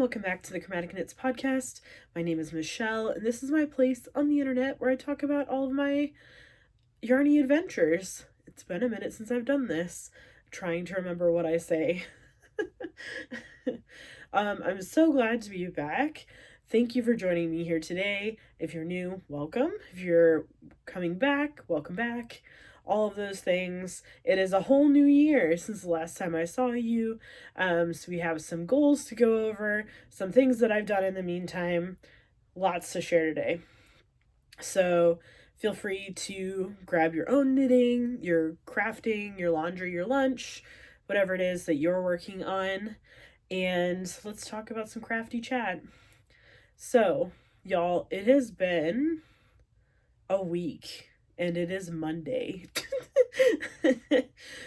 welcome back to the Chromatic podcast. My name is Michelle, and this is my place on the internet where I talk about all of my yarny adventures. It's been a minute since I've done this. I'm trying to remember what I say. I'm so glad to be back. Thank you for joining me here today. If you're new, welcome. If you're coming back, welcome back. All of those things. It is a whole new year since the last time I saw you. So we have some goals to go over, some things that I've done in the meantime, lots to share today. So feel free to grab your own knitting, your crafting, your laundry, your lunch, whatever it is that you're working on, and let's talk about some crafty chat. So, y'all, it has been a week. And it is Monday.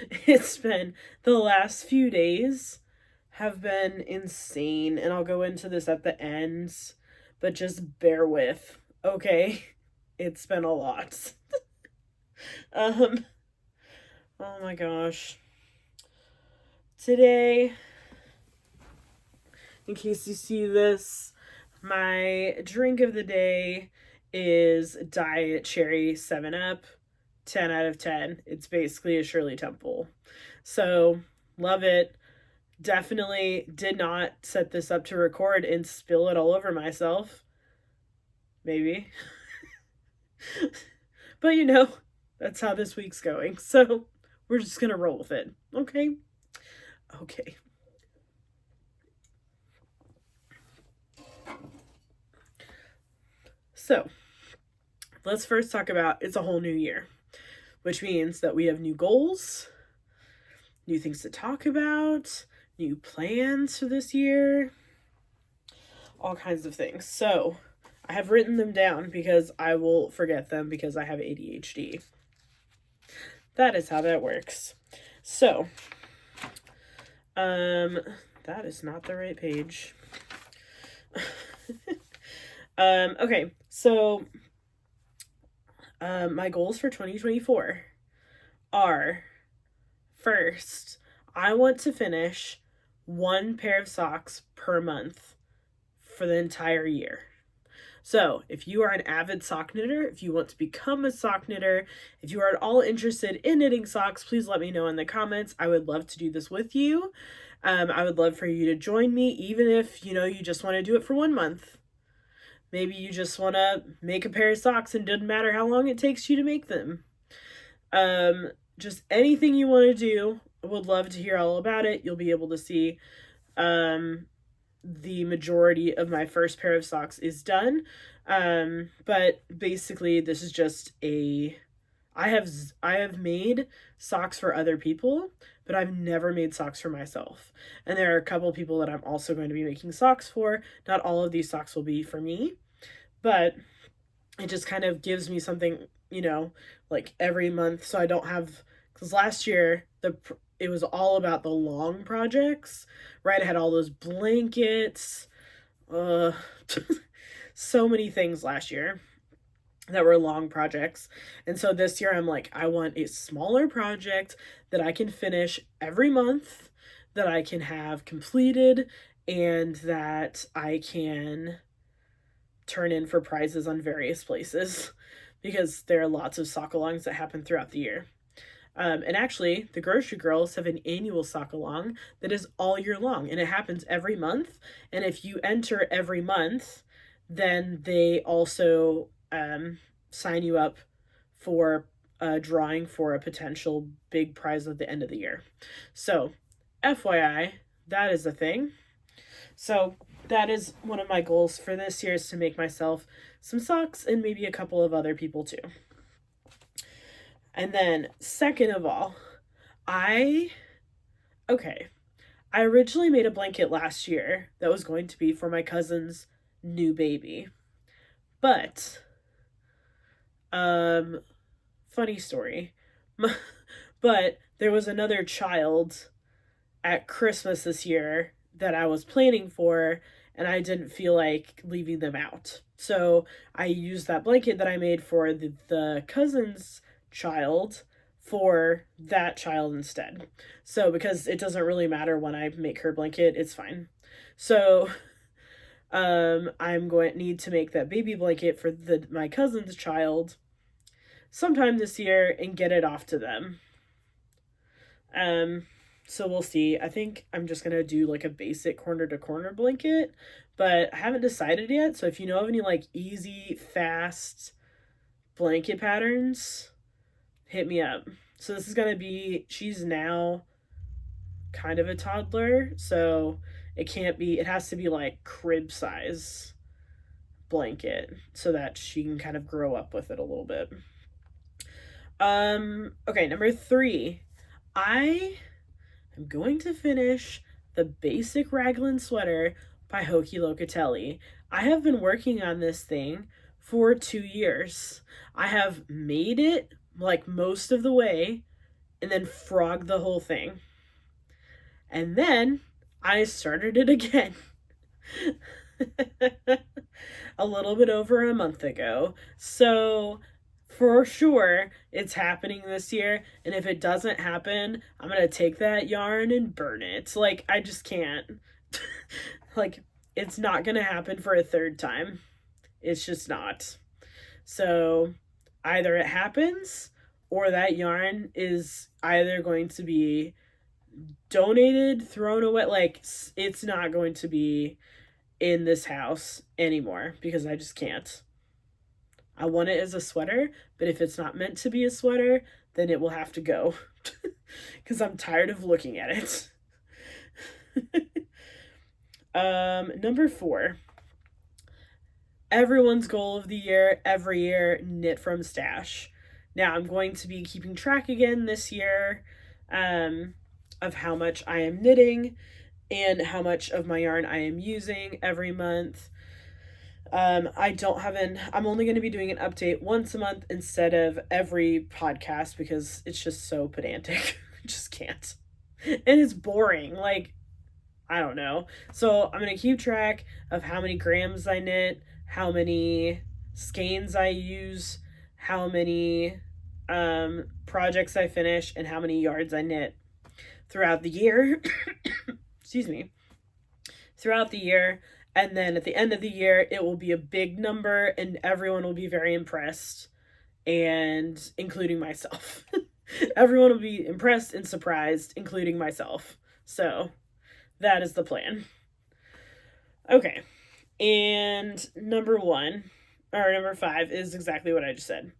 It's been the last few days have been insane, and I'll go into this at the end, but just bear with, okay? It's been a lot. Oh my gosh. Today, in case you see this, my drink of the day is Diet Cherry 7-Up, 10 out of 10. It's basically a Shirley Temple. So, love it. Definitely did not set this up to record and spill it all over myself. Maybe. But you know, that's how this week's going. So, we're just gonna roll with it. Okay? Okay. So, let's first talk about it's a whole new year, which means that we have new goals, new things to talk about, new plans for this year, all kinds of things. So I have written them down because I will forget them because I have ADHD. That is how that works. So, that is not the right page. Okay, so my goals for 2024 are, first, I want to finish one pair of socks per month for the entire year. So if you are an avid sock knitter, if you want to become a sock knitter, if you are at all interested in knitting socks, please let me know in the comments. I would love to do this with you. I would love for you to join me, even if, you just want to do it for 1 month. Maybe you just want to make a pair of socks and it doesn't matter how long it takes you to make them. Just anything you want to do, I would love to hear all about it. You'll be able to see the majority of my first pair of socks is done. But basically this is just I have made socks for other people, but I've never made socks for myself. And there are a couple people that I'm also going to be making socks for. Not all of these socks will be for me, but it just kind of gives me something, like every month. So I don't have, because last year it was all about the long projects, right? I had all those blankets, so many things last year that were long projects. And so this year I'm like, I want a smaller project that I can finish every month, that I can have completed, and that I can turn in for prizes on various places, because there are lots of sock-alongs that happen throughout the year. And actually, the Grocery Girls have an annual sock-along that is all year long, and it happens every month. And if you enter every month, then they also sign you up for a drawing for a potential big prize at the end of the year. So, FYI, that is a thing. So, that is one of my goals for this year, is to make myself some socks and maybe a couple of other people too. And then, second of all, I originally made a blanket last year that was going to be for my cousin's new baby. But, funny story, but there was another child at Christmas this year that I was planning for, and I didn't feel like leaving them out. So I used that blanket that I made for the cousin's child for that child instead. So because it doesn't really matter when I make her blanket, it's fine. So I'm going to need to make that baby blanket for my cousin's child sometime this year and get it off to them. So we'll see. I think I'm just gonna do like a basic corner to corner blanket, but I haven't decided yet. So if you know of any like easy, fast blanket patterns, hit me up. So this is gonna be, she's now kind of a toddler, so it can't be, it has to be like crib size blanket so that she can kind of grow up with it a little bit. Okay, number 3. I am going to finish the basic Raglan sweater by Hoki Locatelli. I have been working on this thing for 2 years. I have made it like most of the way and then frogged the whole thing. And then I started it again. A little bit over a month ago. So for sure it's happening this year, and if it doesn't happen, I'm gonna take that yarn and burn it. Like, I just can't. Like, it's not gonna happen for a third time. It's just not. So either it happens or that yarn is either going to be donated, thrown away. Like, it's not going to be in this house anymore because I just can't. I want it as a sweater, but if it's not meant to be a sweater, then it will have to go because I'm tired of looking at it. Number 4. Everyone's goal of the year, every year, knit from stash. Now I'm going to be keeping track again this year of how much I am knitting and how much of my yarn I am using every month. I'm only going to be doing an update once a month instead of every podcast because it's just so pedantic. I just can't. And it's boring. Like, I don't know. So I'm going to keep track of how many grams I knit, how many skeins I use, how many projects I finish, and how many yards I knit throughout the year. Excuse me. Throughout the year. And then at the end of the year, it will be a big number and everyone will be very impressed, and including myself. Everyone will be impressed and surprised, including myself. So that is the plan. Okay. And number 5 is exactly what I just said.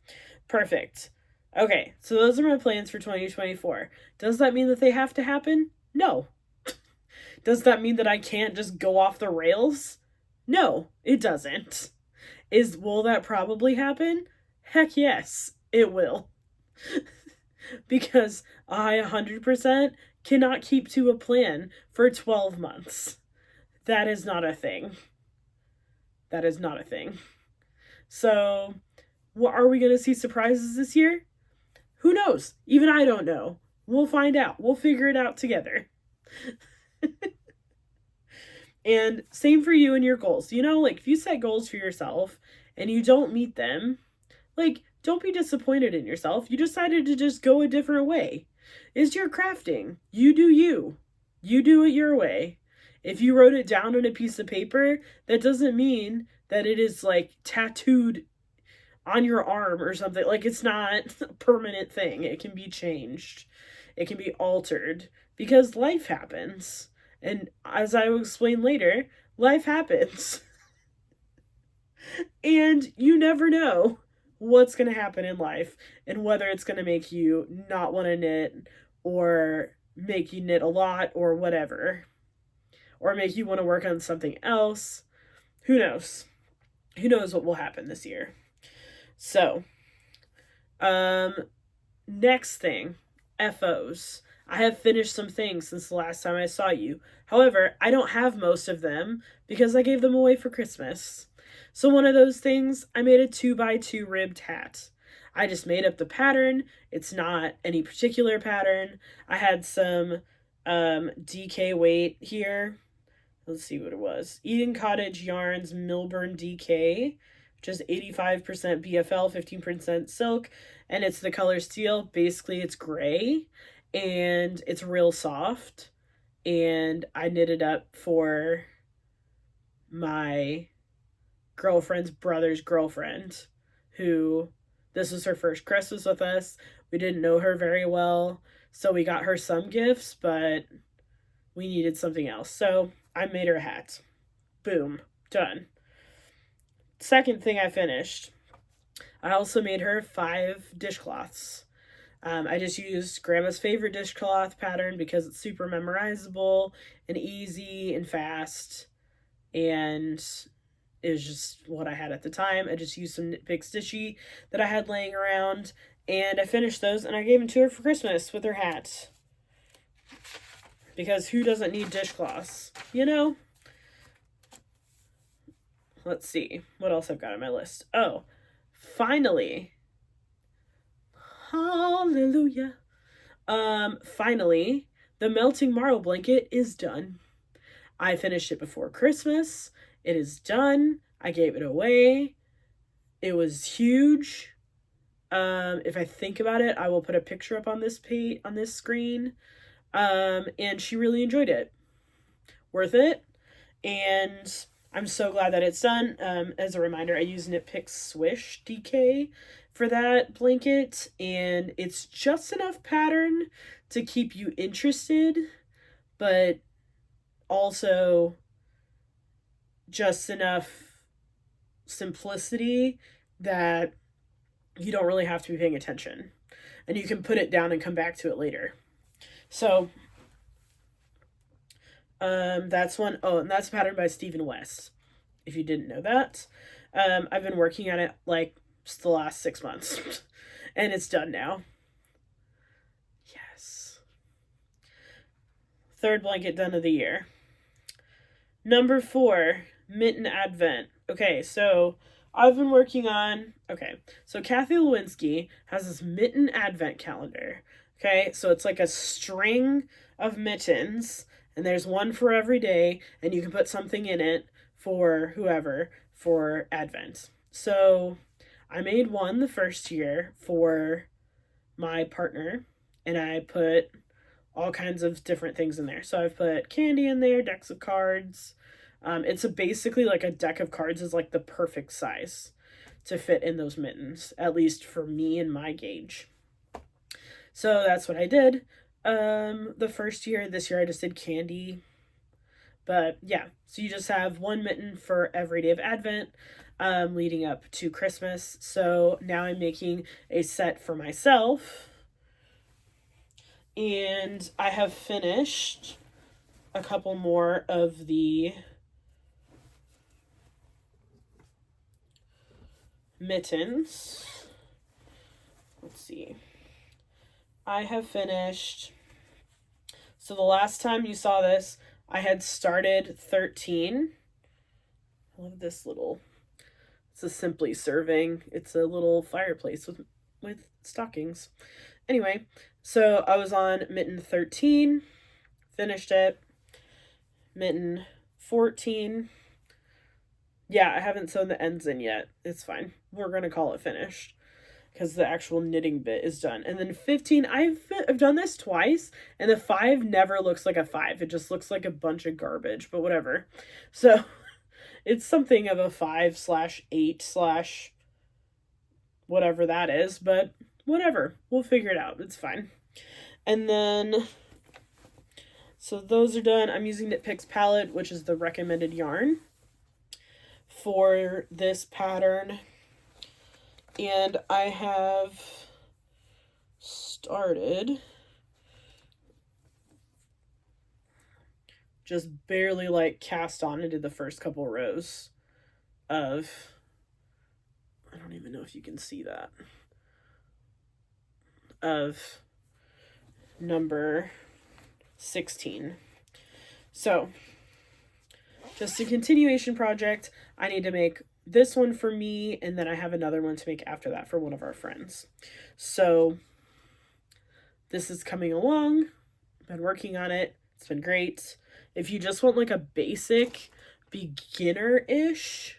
Perfect. Okay. So those are my plans for 2024. Does that mean that they have to happen? No. Does that mean that I can't just go off the rails? No, it doesn't. Will that probably happen? Heck yes, it will. Because I 100% cannot keep to a plan for 12 months. That is not a thing. That is not a thing. So, are we going to see surprises this year? Who knows? Even I don't know. We'll find out. We'll figure it out together. And same for you and your goals. You know, like, if you set goals for yourself and you don't meet them, like, don't be disappointed in yourself. You decided to just go a different way. It's your crafting. You do you. You do it your way. If you wrote it down on a piece of paper, that doesn't mean that it is like tattooed on your arm or something. Like, it's not a permanent thing. It can be changed. It can be altered because life happens. And as I will explain later, life happens. And you never know what's going to happen in life and whether it's going to make you not want to knit or make you knit a lot or whatever. Or make you want to work on something else. Who knows? Who knows what will happen this year? So, next thing, FOs. I have finished some things since the last time I saw you. However, I don't have most of them because I gave them away for Christmas. So one of those things, I made a 2x2 ribbed hat. I just made up the pattern. It's not any particular pattern. I had some DK weight here. Let's see what it was. Eden Cottage Yarns Milburn DK, which is 85% BFL, 15% silk, and it's the color steel. Basically, it's gray. And it's real soft, and I knitted up for my girlfriend's brother's girlfriend, who this was her first Christmas with us. We didn't know her very well, so we got her some gifts, but we needed something else. So I made her a hat. Boom. Done. Second thing I finished, I also made her 5 dishcloths. I just used Grandma's favorite dishcloth pattern because it's super memorizable and easy and fast, and it was just what I had at the time. I just used some Knit Pick Stitchy that I had laying around, and I finished those, and I gave them to her for Christmas with her hat. Because who doesn't need dishcloths, you know? Let's see what else I've got on my list. Oh, finally. Hallelujah. Finally, the melting Marle blanket is done. I finished it before Christmas. It is done. I gave it away. It was huge. If I think about it, I will put a picture up on this page, on this screen. And she really enjoyed it. Worth it. And I'm so glad that it's done. As a reminder, I use Knit Pick Swish DK for that blanket, and it's just enough pattern to keep you interested, but also just enough simplicity that you don't really have to be paying attention, and you can put it down and come back to it later. So that's one. Oh, and that's a pattern by Stephen West, if you didn't know that. I've been working on it like just the last 6 months and it's done now. Yes. Third blanket done of the year. Number 4, Mitten Advent. Okay, so I've been working on, so Kathy Lewinski has this Mitten Advent calendar. Okay, so it's like a string of mittens, and there's one for every day, and you can put something in it for whoever for Advent. So I made one the first year for my partner, and I put all kinds of different things in there. So I've put candy in there, decks of cards. It's basically like a deck of cards is like the perfect size to fit in those mittens, at least for me and my gauge. So that's what I did. The first year, this year I just did candy. But yeah, so you just have one mitten for every day of Advent, leading up to Christmas. So now I'm making a set for myself. And I have finished a couple more of the mittens. Let's see. I have finished. So the last time you saw this, I had started 13. I love this little, it's a Simply Serving. It's a little fireplace with stockings. Anyway, so I was on mitten 13, finished it. Mitten 14. Yeah, I haven't sewn the ends in yet. It's fine. We're going to call it finished because the actual knitting bit is done. And then 15, I've done this twice, and the 5 never looks like a 5. It just looks like a bunch of garbage, but whatever. So it's something of a 5/8/ whatever that is, but whatever. We'll figure it out. It's fine. And then, so those are done. I'm using Knit Picks Palette, which is the recommended yarn for this pattern. And I have started just barely like cast on into the first couple rows of, I don't even know if you can see that, of number 16. So just a continuation project. I need to make this one for me, and then I have another one to make after that for one of our friends. So this is coming along. I've been working on it. It's been great. If you just want like a basic beginner-ish,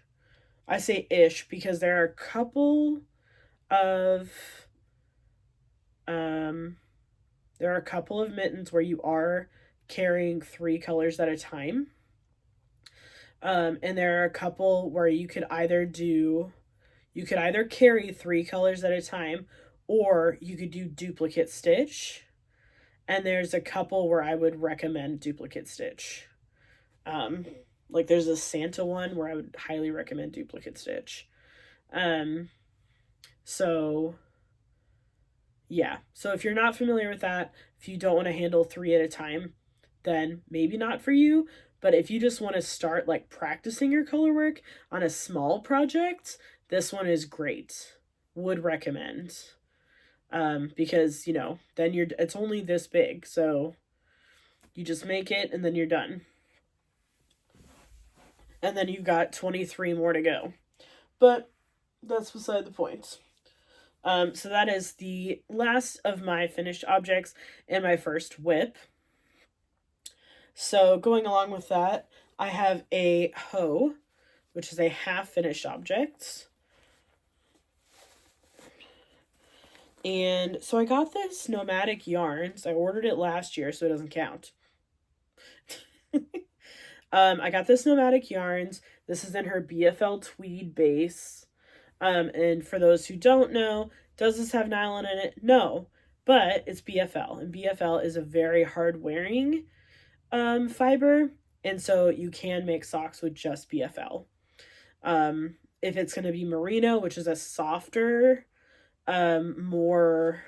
I say ish because there are a couple of mittens where you are carrying 3 colors at a time. And there are a couple where you could either carry 3 colors at a time, or you could do duplicate stitch. And there's a couple where I would recommend duplicate stitch. Like there's a Santa one where I would highly recommend duplicate stitch. So yeah. So if you're not familiar with that, if you don't want to handle 3 at a time, then maybe not for you. But if you just want to start like practicing your color work on a small project, this one is great. Would recommend. Because, then it's only this big. So you just make it and then you're done. And then you've got 23 more to go. But that's beside the point. So that is the last of my finished objects and my first whip. So going along with that, I have a hoe, which is a half-finished object. And so I got this Chromatic yarns. I ordered it last year, so it doesn't count. I got this Chromatic yarns. This is in her BFL tweed base. And for those who don't know, does this have nylon in it? No, but it's BFL, and BFL is a very hard wearing fiber, and so you can make socks with just BFL. If it's going to be merino, which is a softer, more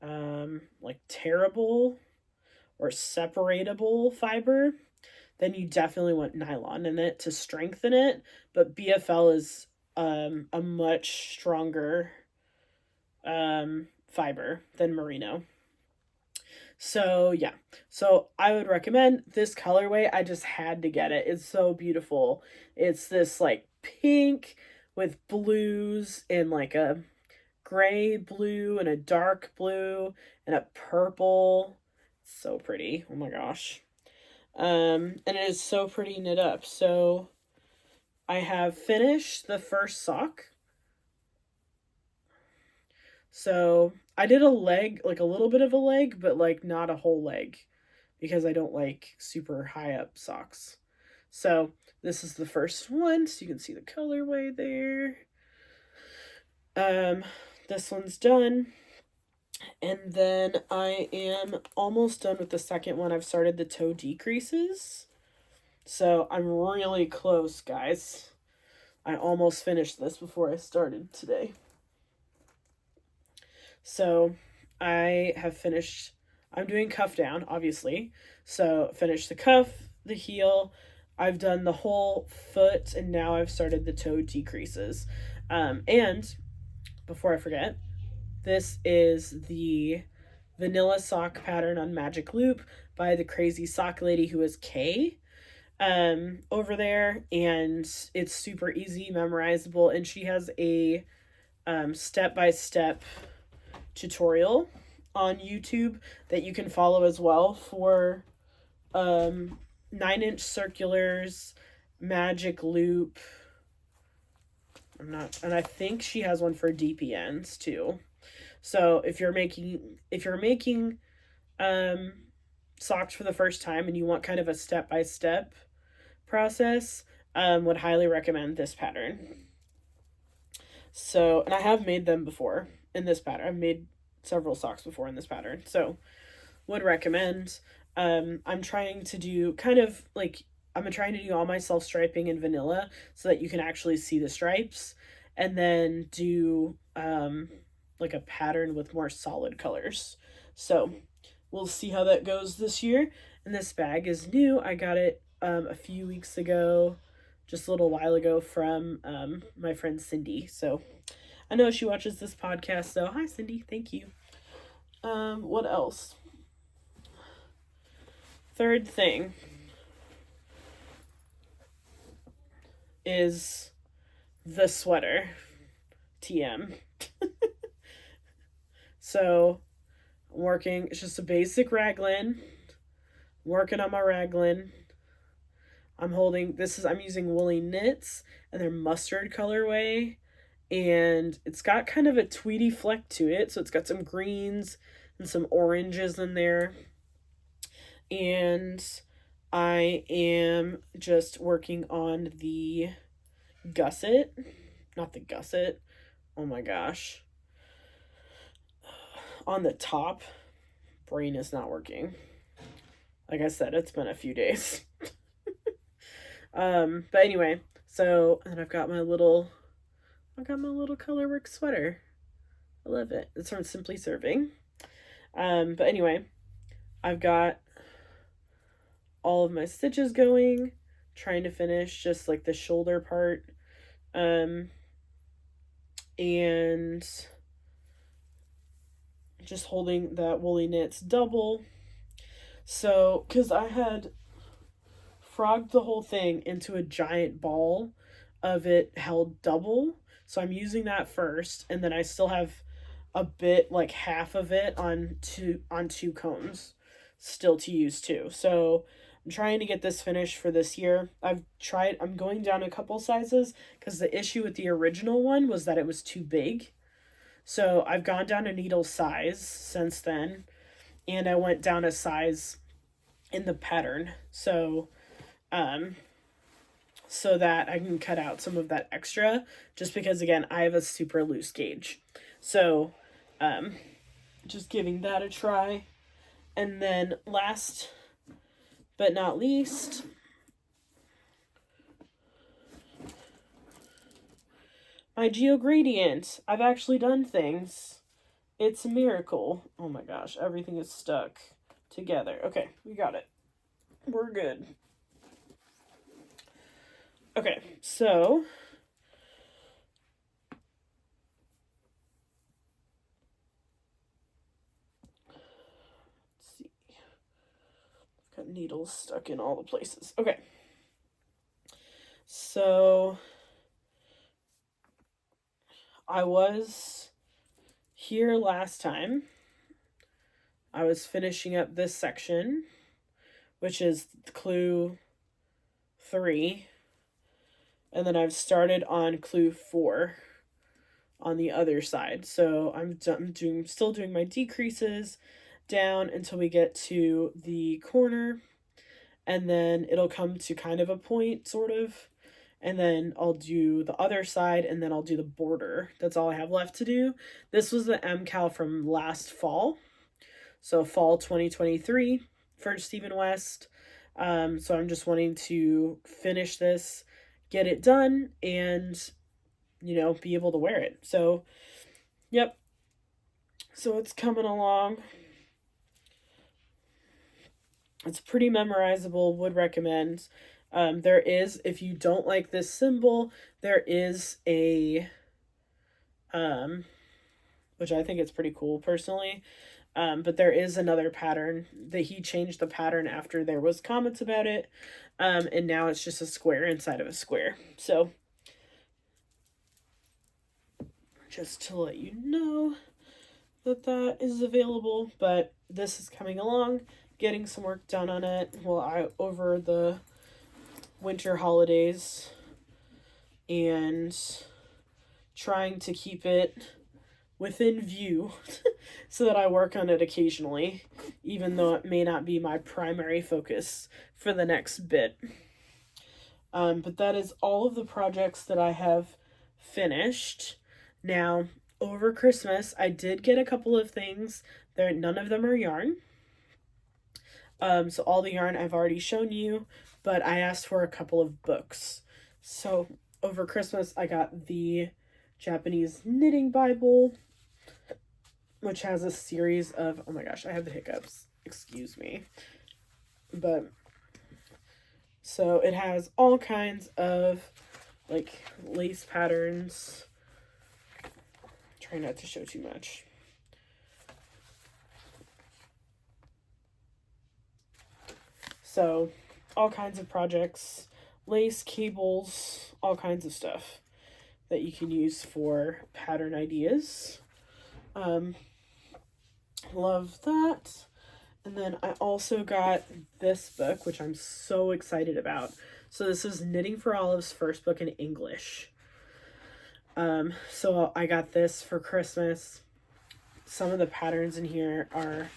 like tearable or separatable fiber, then you definitely want nylon in it to strengthen it. But BFL is a much stronger fiber than merino. So yeah, so I would recommend this colorway. I just had to get it. It's so beautiful. It's this like pink with blues and like a gray blue and a dark blue and a purple. It's so pretty. Oh my gosh. And it is so pretty knit up. So I have finished the first sock. So I did a leg, like a little bit of a leg, but like not a whole leg because I don't like super high up socks. So this is the first one, so you can see the colorway there. This one's done. And then I am almost done with the second one. I've started the toe decreases. So I'm really close, guys. I almost finished this before I started today. So I have finished, I'm doing cuff down, obviously. So finished the cuff, the heel, I've done the whole foot, and now I've started the toe decreases. And before I forget, this is the vanilla sock pattern on Magic Loop by the crazy sock lady who is Kay over there, and it's super easy, memorizable, and she has a step-by-step tutorial on YouTube that you can follow as well for 9-inch circulars, Magic Loop. And I think she has one for DPNs too. So if you're making socks for the first time and you want kind of a step-by-step process, would highly recommend this pattern. So, and I have made them before in this pattern. I've made several socks before in this pattern, so would recommend. I'm trying to do all my self-striping in vanilla so that you can actually see the stripes, and then do like a pattern with more solid colors. So we'll see how that goes this year. And this bag is new. I got it a few weeks ago, just a little while ago, from my friend Cindy. So I know she watches this podcast, so hi Cindy, thank you. What else? Third thing is the sweater. TM. So I'm working, it's just a basic raglan. Working on my raglan. I'm using woolly knits, and they're mustard colorway, and it's got kind of a tweedy fleck to it, so it's got some greens and some oranges in there. And I am just working on the gusset. Not the gusset. Oh my gosh. On the top. Brain is not working. Like I said, it's been a few days. But anyway, so and I've got my little colorwork sweater. I love it. It's from Simply Serving. But anyway, I've got all of my stitches going, trying to finish just like the shoulder part. And just holding that woolly knits double. So, because I had frogged the whole thing into a giant ball of it held double. So I'm using that first, and then I still have a bit, like half of it on two combs still to use too. So I'm trying to get this finished for this year. I'm going down a couple sizes because the issue with the original one was that it was too big. So I've gone down a needle size since then, and I went down a size in the pattern. So so that I can cut out some of that extra, just because again, I have a super loose gauge. So just giving that a try. And then last but not least, my Geogradient. I've actually done things. It's a miracle. Oh my gosh, everything is stuck together. Okay, we got it. We're good. Okay, so let's see. I've got needles stuck in all the places. Okay. So I was here last time. I was finishing up this section, which is clue 3. And then I've started on clue 4 on the other side. So I'm still doing my decreases down until we get to the corner. And then it'll come to kind of a point, sort of. And then I'll do the other side, and then I'll do the border. That's all I have left to do. This was the MCal from last fall. So fall 2023 for Stephen West. So I'm just wanting to finish this, get it done, and, you know, be able to wear it. So, yep. So it's coming along. It's pretty memorizable, would recommend. There is, if you don't like this symbol, there is a, which I think it's pretty cool personally, but there is another pattern that he changed the pattern after there was comments about it, and now it's just a square inside of a square. So just to let you know that that is available, but this is coming along, getting some work done on it over the winter holidays, and trying to keep it within view so that I work on it occasionally, even though it may not be my primary focus for the next bit. But that is all of the projects that I have finished. Now, over Christmas, I did get a couple of things. None of them are yarn. So all the yarn I've already shown you, but I asked for a couple of books. So over Christmas, I got the Japanese Knitting Bible, which has a series of, oh my gosh, I have the hiccups, excuse me. But, so it has all kinds of, like, lace patterns. Try not to show too much. So, all kinds of projects, lace, cables, all kinds of stuff that you can use for pattern ideas. Love that. And then I also got this book, which I'm so excited about. So this is Knitting for Olive's first book in English. So I got this for Christmas. Some of the patterns in here are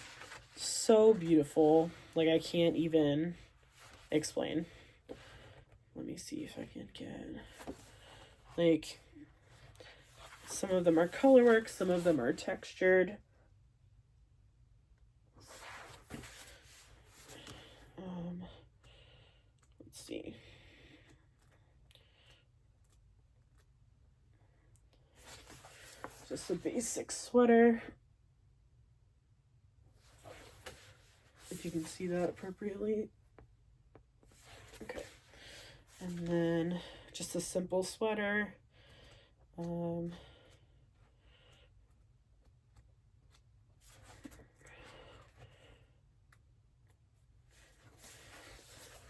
so beautiful. Like, I can't even explain. Let me see if I can get, like, some of them are colorwork, some of them are textured. Let's see. Just a basic sweater. If you can see that appropriately. Okay. And then just a simple sweater.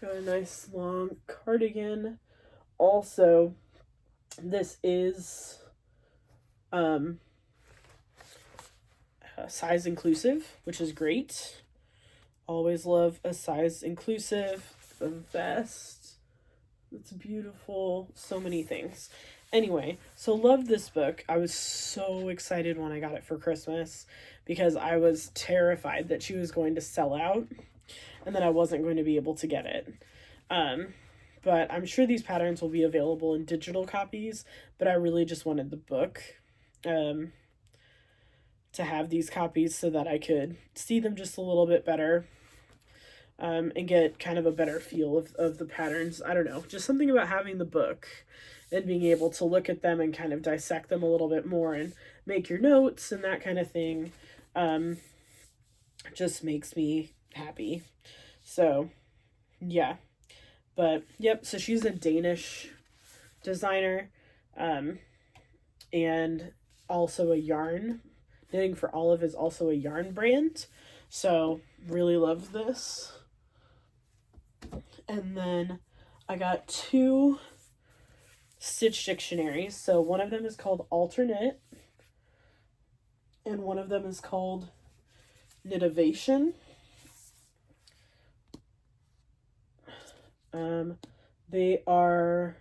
Got a nice long cardigan. Also, this is size inclusive, which is great. Always love a size inclusive. The best. It's beautiful. So many things. Anyway, so loved this book. I was so excited when I got it for Christmas because I was terrified that she was going to sell out and that I wasn't going to be able to get it. But I'm sure these patterns will be available in digital copies, but I really just wanted the book to have these copies so that I could see them just a little bit better and get kind of a better feel of the patterns. I don't know, just something about having the book and being able to look at them and kind of dissect them a little bit more and make your notes and that kind of thing just makes me happy. So, yeah. But, yep, so she's a Danish designer and also a yarn. Knitting for Olive is also a yarn brand. So, really love this. And then I got 2 stitch dictionaries. So one of them is called Alternate, and one of them is called Knitivation. They are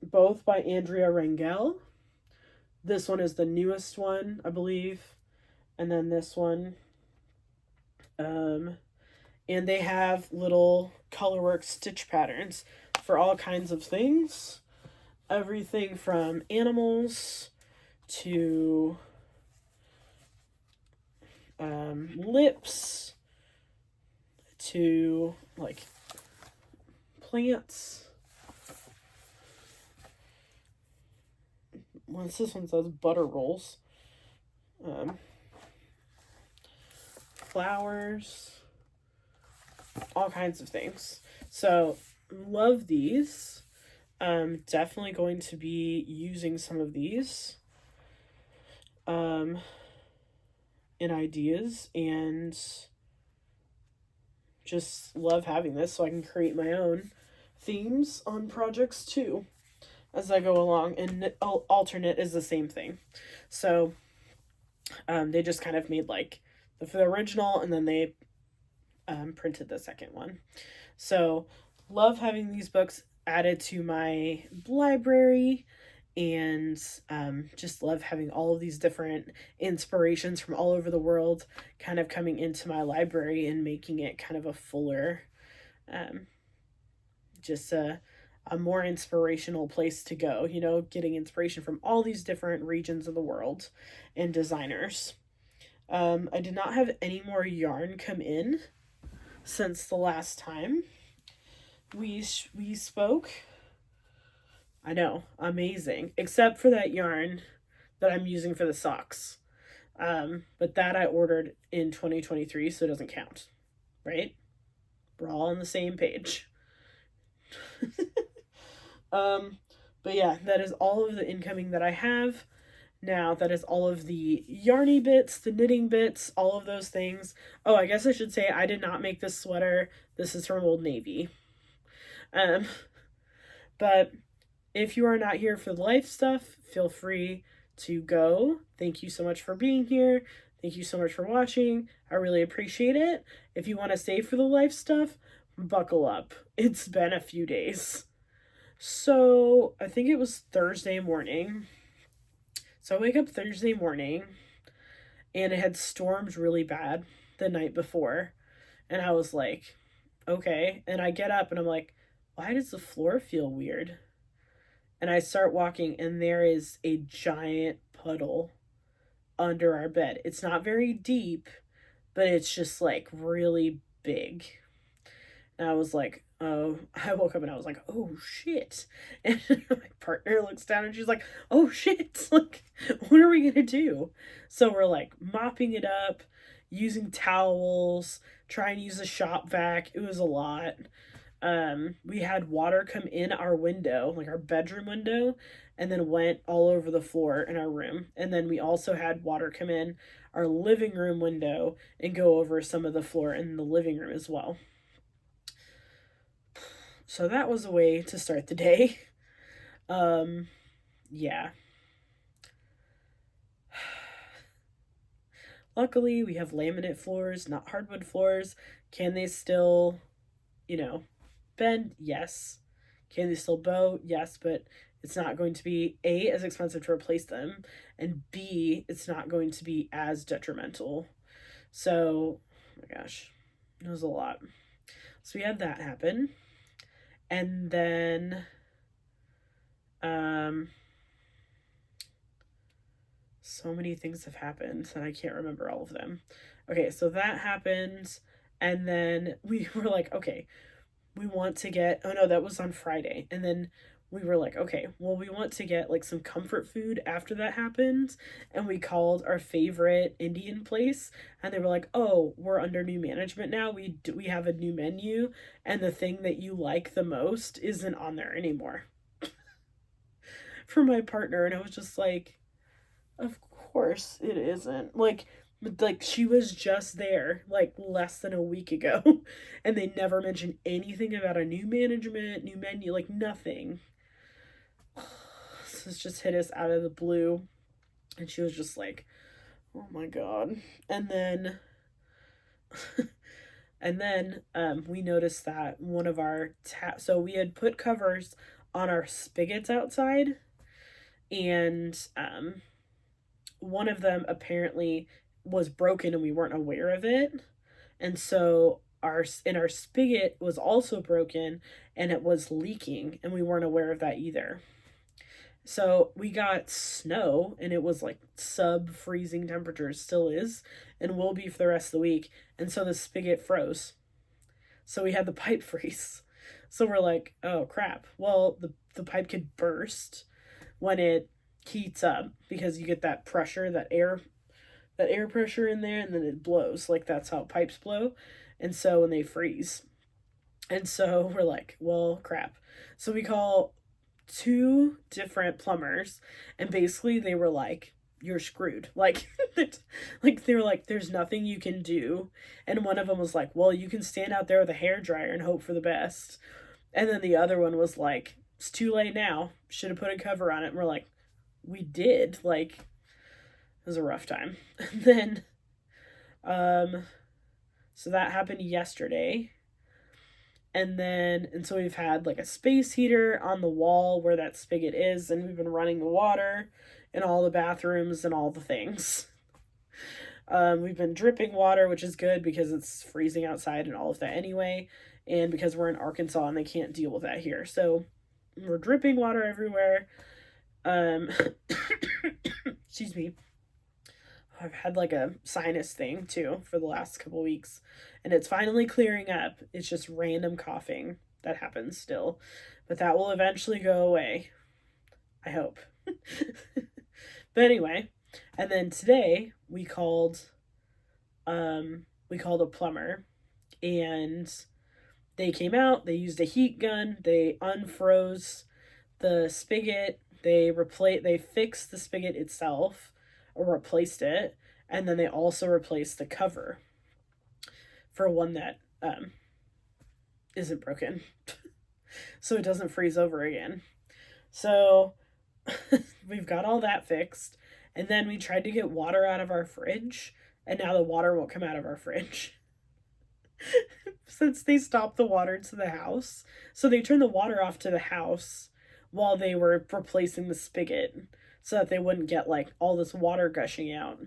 both by Andrea Rangel. This one is the newest one, I believe, and then this one. And they have little colorwork stitch patterns for all kinds of things. Everything from animals to lips to like plants. Once this one says butter rolls. Flowers. All kinds of things. So love these. Definitely going to be using some of these in ideas, and just love having this so I can create my own themes on projects too as I go along. And Alternate is the same thing. So they just kind of made like the original, and then they printed the second one. So love having these books added to my library, and just love having all of these different inspirations from all over the world kind of coming into my library and making it kind of a fuller, just a more inspirational place to go, you know, getting inspiration from all these different regions of the world and designers. I did not have any more yarn come in since the last time we spoke. I know, amazing. Except for that yarn that I'm using for the socks. But that I ordered in 2023, so it doesn't count. Right? We're all on the same page. But yeah, that is all of the incoming that I have. Now, that is all of the yarny bits, the knitting bits, all of those things. Oh, I guess I should say I did not make this sweater. This is from Old Navy. But if you are not here for the life stuff, feel free to go. Thank you so much for being here. Thank you so much for watching. I really appreciate it. If you want to stay for the life stuff, buckle up. It's been a few days. So, I think it was Thursday morning. So I wake up Thursday morning, and it had stormed really bad the night before. And I was like, okay. And I get up and I'm like, why does the floor feel weird? And I start walking, and there is a giant puddle under our bed. It's not very deep, but it's just like really big. And I was like, oh, I woke up and I was like, oh shit. And my partner looks down and she's like, oh shit. Like, what are we going to do? So we're like mopping it up, using towels, trying to use a shop vac. It was a lot. We had water come in our window, like our bedroom window, and then went all over the floor in our room. And then we also had water come in our living room window and go over some of the floor in the living room as well. So that was a way to start the day. Yeah. Luckily, we have laminate floors, not hardwood floors. Can they still, bend? Yes. Can they still bow? Yes, but it's not going to be A, as expensive to replace them, and B, it's not going to be as detrimental. So, oh my gosh, it was a lot. So we had that happen. And then so many things have happened and I can't remember all of them. Okay, so that happened, and then we were like, okay, we want to get, oh no, that was on Friday. And then we were like, okay, well, we want to get like some comfort food after that happened. And we called our favorite Indian place, and they were like, oh, we're under new management now. We have a new menu, and the thing that you like the most isn't on there anymore. For my partner. And I was just like, of course it isn't. Like she was just there like less than a week ago, and they never mentioned anything about a new management, new menu, like nothing. This just hit us out of the blue, and she was just like, oh my god. And then we noticed that one of our so we had put covers on our spigots outside, and one of them apparently was broken and we weren't aware of it. And so our spigot was also broken and it was leaking, and we weren't aware of that either. So we got snow, and it was like sub freezing temperatures, still is, and will be for the rest of the week. And so the spigot froze. So we had the pipe freeze. So we're like, oh crap. Well, the pipe could burst when it heats up, because you get that pressure, that air pressure in there, and then it blows. Like that's how pipes blow. And so when they freeze. And so we're like, well, crap. So we call 2 different plumbers, and basically they were like, you're screwed. Like they were like, there's nothing you can do. And one of them was like, well, you can stand out there with a hairdryer and hope for the best. And then the other one was like, it's too late now, should have put a cover on it. And we're like, we did. Like, it was a rough time. And then so that happened yesterday. And so we've had like a space heater on the wall where that spigot is, and we've been running the water in all the bathrooms and all the things. We've been dripping water, which is good because it's freezing outside and all of that anyway, and because we're in Arkansas and they can't deal with that here. So we're dripping water everywhere. Excuse me. I've had like a sinus thing too for the last couple weeks, and it's finally clearing up. It's just random coughing that happens still, but that will eventually go away, I hope. But anyway, and then today we called a plumber, and they came out, they used a heat gun, they unfroze the spigot, they fixed the spigot itself, or replaced it, and then they also replaced the cover for one that isn't broken, so it doesn't freeze over again. So we've got all that fixed, and then we tried to get water out of our fridge, and now the water won't come out of our fridge. Since they stopped the water to the house. So they turned the water off to the house while they were replacing the spigot, so that they wouldn't get like all this water gushing out.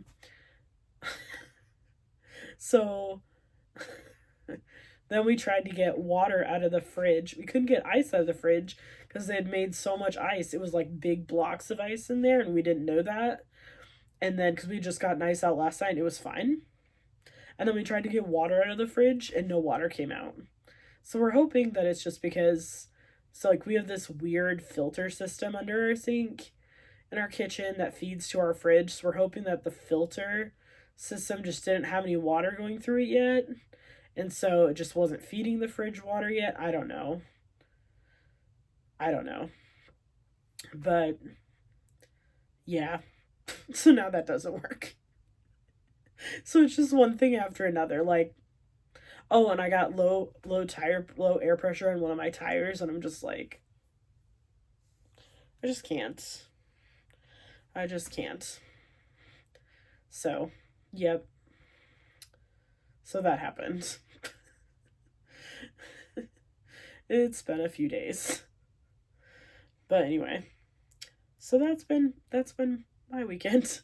Then we tried to get water out of the fridge. We couldn't get ice out of the fridge because they had made so much ice. It was like big blocks of ice in there, and we didn't know that. And then, because we just got ice out last night, it was fine. And then we tried to get water out of the fridge, and no water came out. So we're hoping that it's just because, so like we have this weird filter system under our sink in our kitchen that feeds to our fridge. So we're hoping that the filter system just didn't have any water going through it yet. And so it just wasn't feeding the fridge water yet. I don't know. But yeah. So now that doesn't work. So it's just one thing after another. Like, oh, and I got low air pressure on one of my tires, and I'm just like, I just can't. So, yep. So that happened. It's been a few days. But anyway. So that's been my weekend.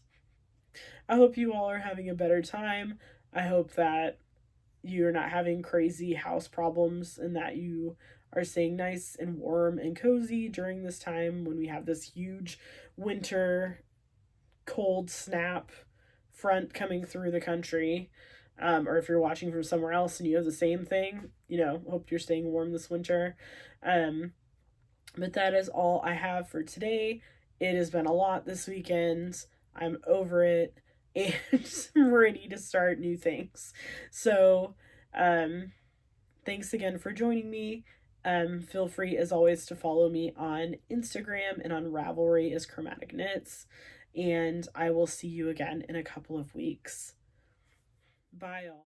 I hope you all are having a better time. I hope that you're not having crazy house problems and that you are staying nice and warm and cozy during this time when we have this huge winter cold snap front coming through the country. Or if you're watching from somewhere else and you have the same thing, hope you're staying warm this winter. But that is all I have for today. It has been a lot this weekend. I'm over it and I'm ready to start new things. So, thanks again for joining me. Feel free, as always, to follow me on Instagram and on Ravelry as Chromatic Knits. And I will see you again in a couple of weeks. Bye, all.